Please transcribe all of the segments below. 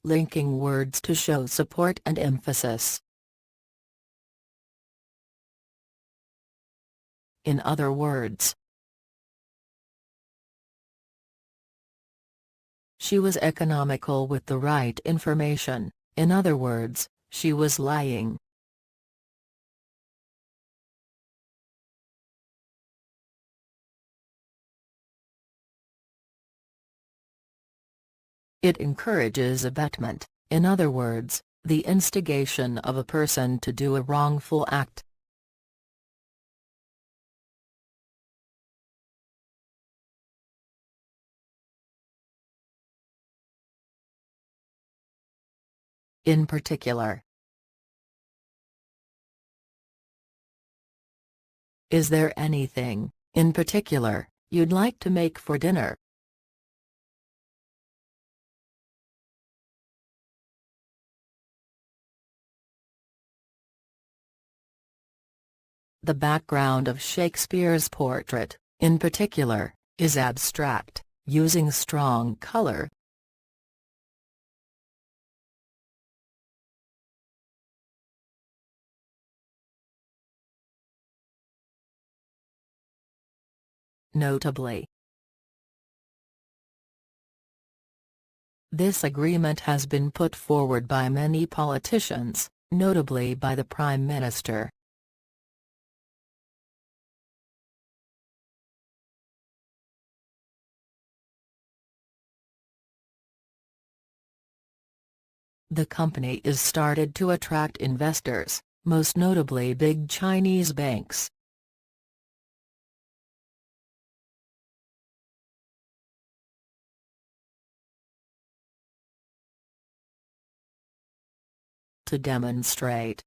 linking words to show support and emphasis. In other words, she was economical with the right information. In other words, she was lying. It encourages abetment, in other words, the instigation of a person to do a wrongful act. In particular, is there anything, in particular, you'd like to make for dinner? The background of Shakespeare's portrait, in particular, is abstract, using strong color. Notably, this agreement has been put forward by many politicians, notably by the Prime Minister. The company is started to attract investors, most notably big Chinese banks. To demonstrate.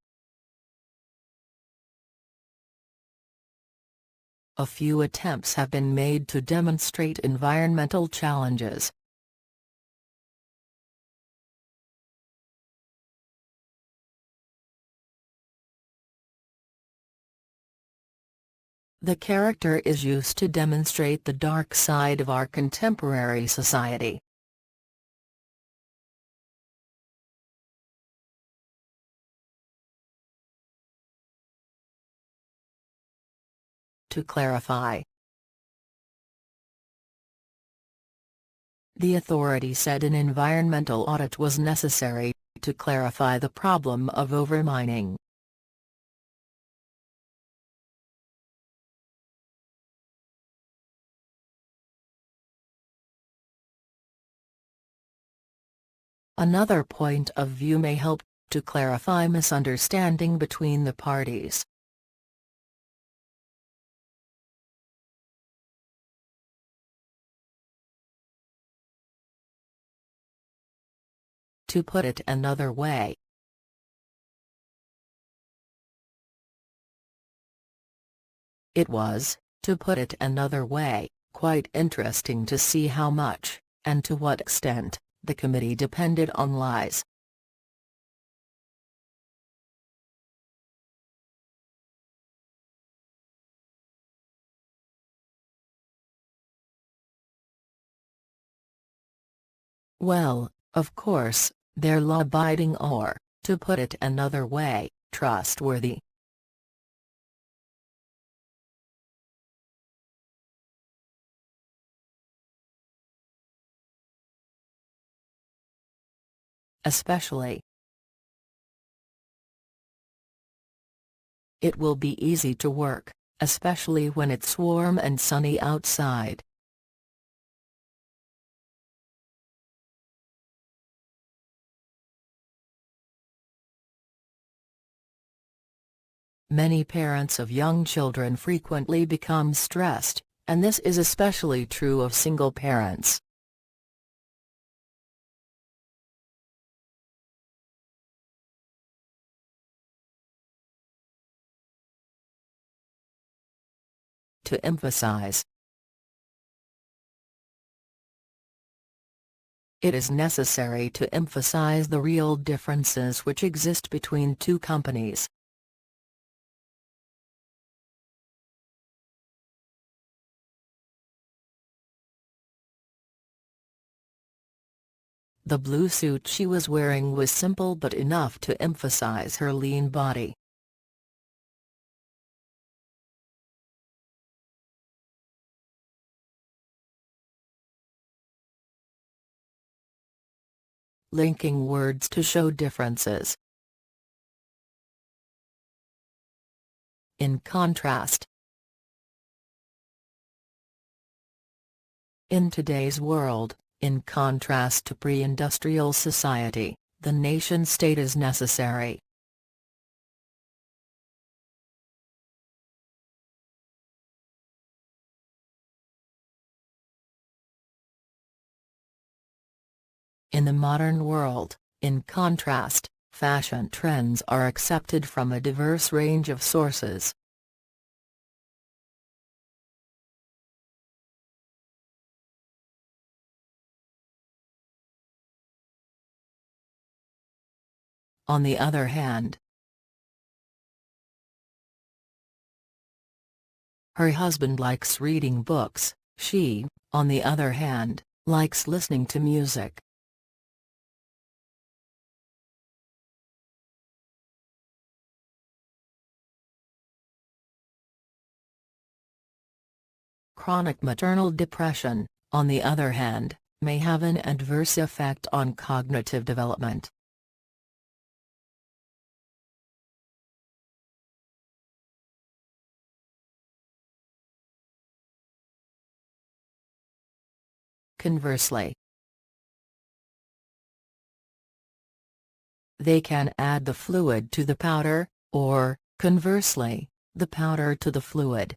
A few attempts have been made to demonstrate environmental challenges. The character is used to demonstrate the dark side of our contemporary society. To clarify. The authority said an environmental audit was necessary, to clarify the problem of overmining. Another point of view may help, to clarify misunderstanding between the parties. To put it another way. It was, to put it another way, quite interesting to see how much, and to what extent, the committee depended on lies. Well, of course, they're law-abiding or, to put it another way, trustworthy. Especially. It will be easy to work, especially when it's warm and sunny outside. Many parents of young children frequently become stressed, and this is especially true of single parents. To emphasize. It is necessary to emphasize the real differences which exist between two companies. The blue suit she was wearing was simple but enough to emphasize her lean body. Linking words to show differences. In contrast. In today's world, in contrast to pre-industrial society, the nation-state is necessary. In the modern world, in contrast, fashion trends are accepted from a diverse range of sources. On the other hand, her husband likes reading books, she, on the other hand, likes listening to music. Chronic maternal depression, on the other hand, may have an adverse effect on cognitive development. Conversely, they can add the fluid to the powder, or, conversely, the powder to the fluid.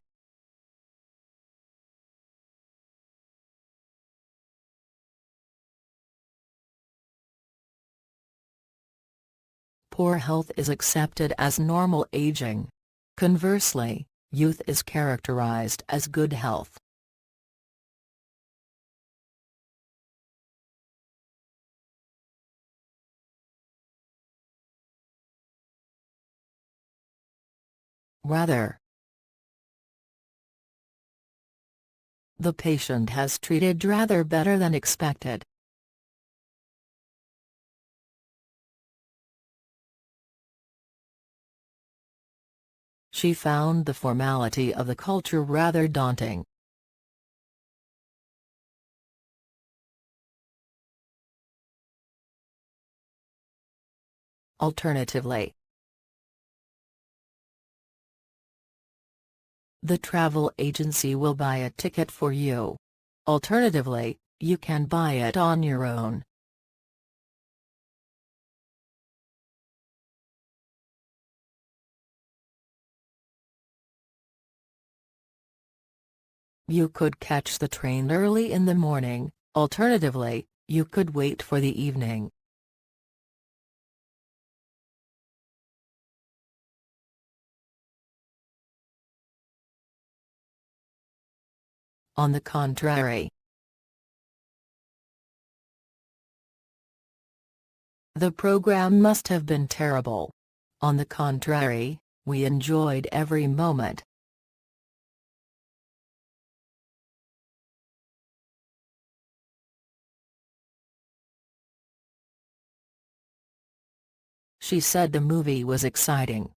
Poor health is accepted as normal aging. Conversely, youth is characterized as good health. Rather, the patient has treated rather better than expected. She found the formality of the culture rather daunting. Alternatively, the travel agency will buy a ticket for you. Alternatively, you can buy it on your own. You could catch the train early in the morning, alternatively, you could wait for the evening. On the contrary, the program must have been terrible. On the contrary, we enjoyed every moment. She said the movie was exciting.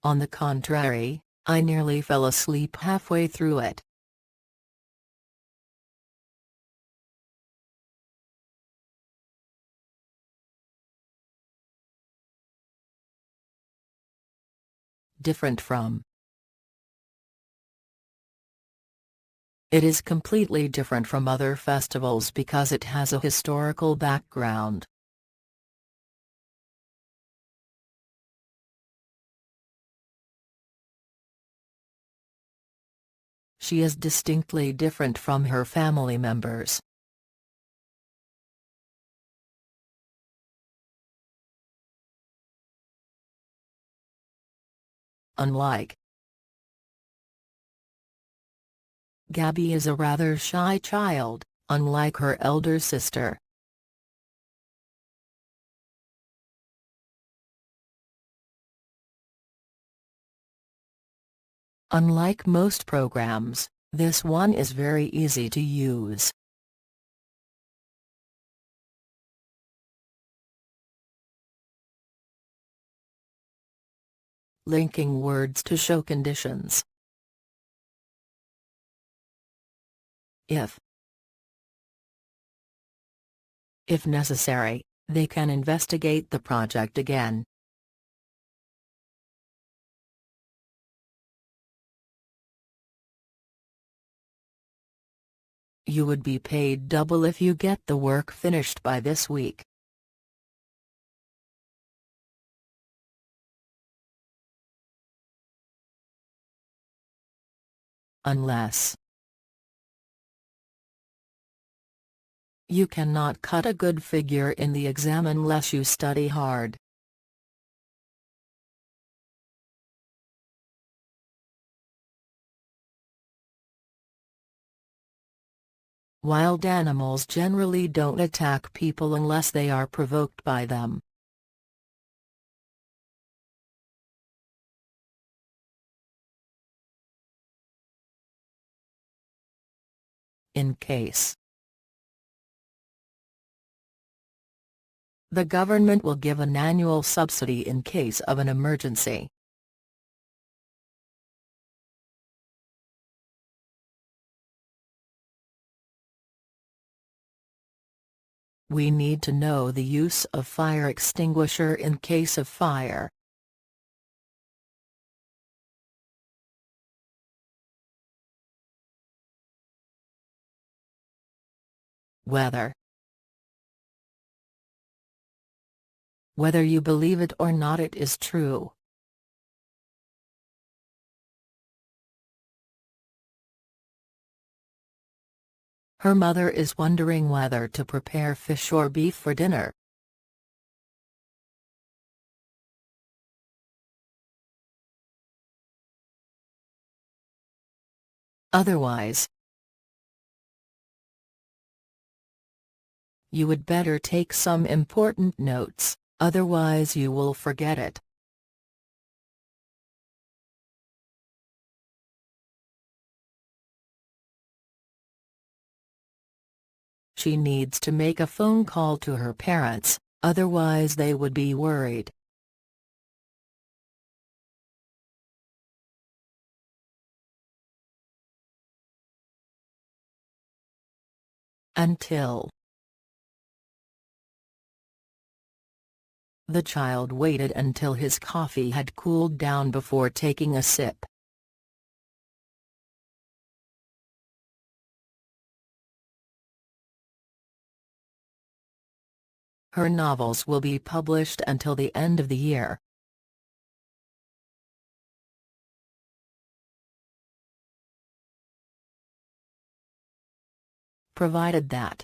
On the contrary, I nearly fell asleep halfway through it. Different from. It is completely different from other festivals because it has a historical background. She is distinctly different from her family members. Unlike Gabby is a rather shy child, unlike her elder sister. Unlike most programs, this one is very easy to use. Linking words to show conditions. If necessary, they can investigate the project again. You would be paid double if you get the work finished by this week. Unless you cannot cut a good figure in the exam unless you study hard. Wild animals generally don't attack people unless they are provoked by them. In case the government will give an annual subsidy in case of an emergency. We need to know the use of fire extinguisher in case of fire. Whether you believe it or not, it is true. Her mother is wondering whether to prepare fish or beef for dinner. Otherwise, you would better take some important notes, otherwise you will forget it. She needs to make a phone call to her parents, otherwise they would be worried. Until the child waited until his coffee had cooled down before taking a sip. Her novels will be published until the end of the year. Provided that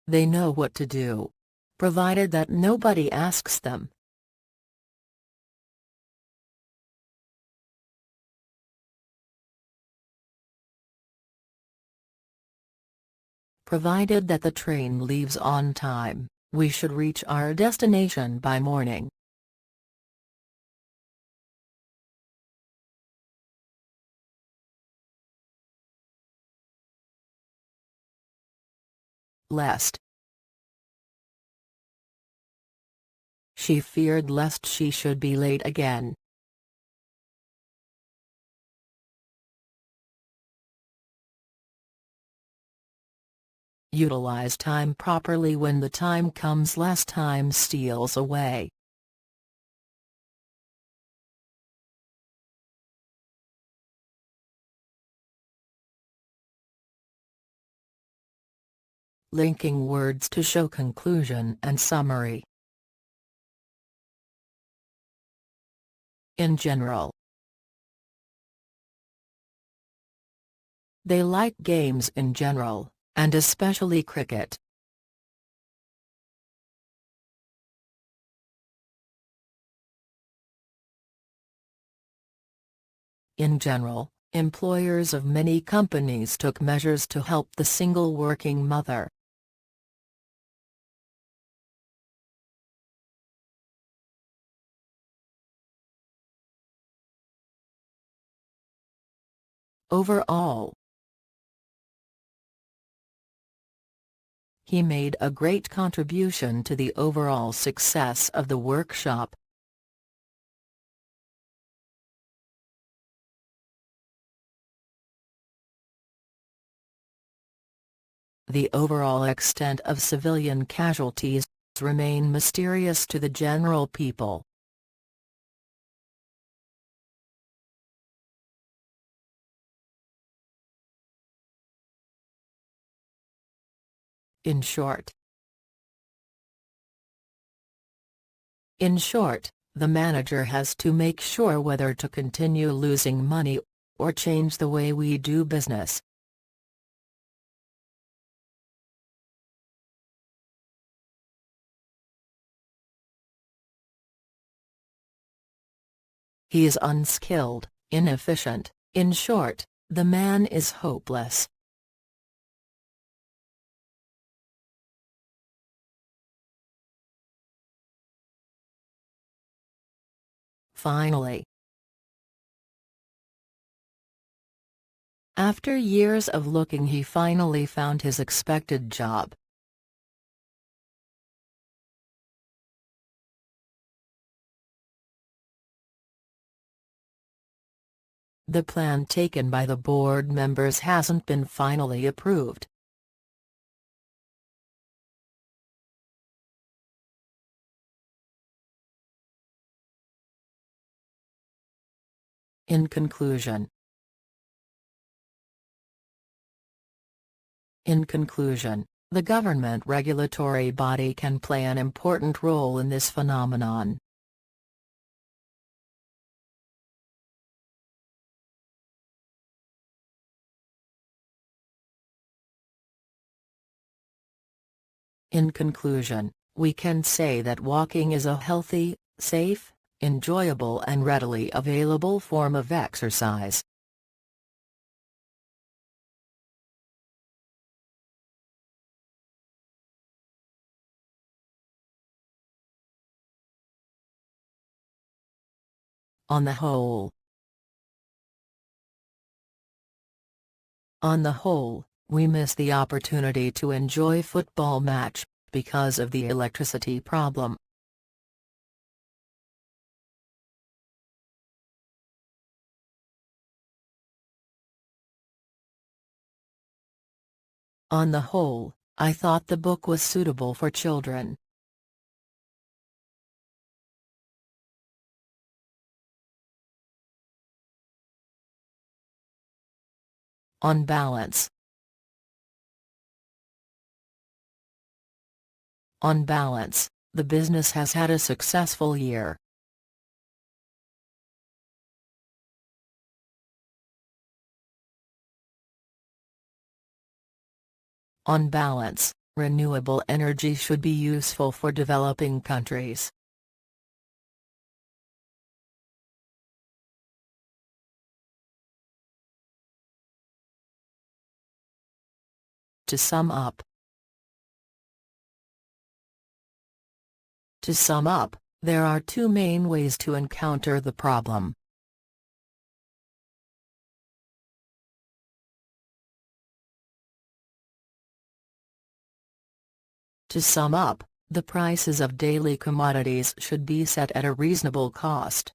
they know what to do. Provided that nobody asks them. Provided that the train leaves on time, we should reach our destination by morning. Lest she feared lest she should be late again. Utilize time properly when the time comes, lest time steals away. Linking words to show conclusion and summary. In general, they like games in general, and especially cricket. In general, employers of many companies took measures to help the single working mother. Overall, He made a great contribution to the overall success of the workshop. The overall extent of civilian casualties remain mysterious to the general people. In short, the manager has to make sure whether to continue losing money or change the way we do business. He is unskilled, inefficient. In short, the man is hopeless. Finally, after years of looking, he finally found his expected job. The plan taken by the board members hasn't been finally approved. In conclusion, the government regulatory body can play an important role in this phenomenon. In conclusion, we can say that walking is a healthy, safe, enjoyable and readily available form of exercise. On the whole, we miss the opportunity to enjoy football match because of the electricity problem. On the whole, I thought the book was suitable for children. On balance, the business has had a successful year. On balance, renewable energy should be useful for developing countries. To sum up, there are two main ways to encounter the problem. To sum up, the prices of daily commodities should be set at a reasonable cost.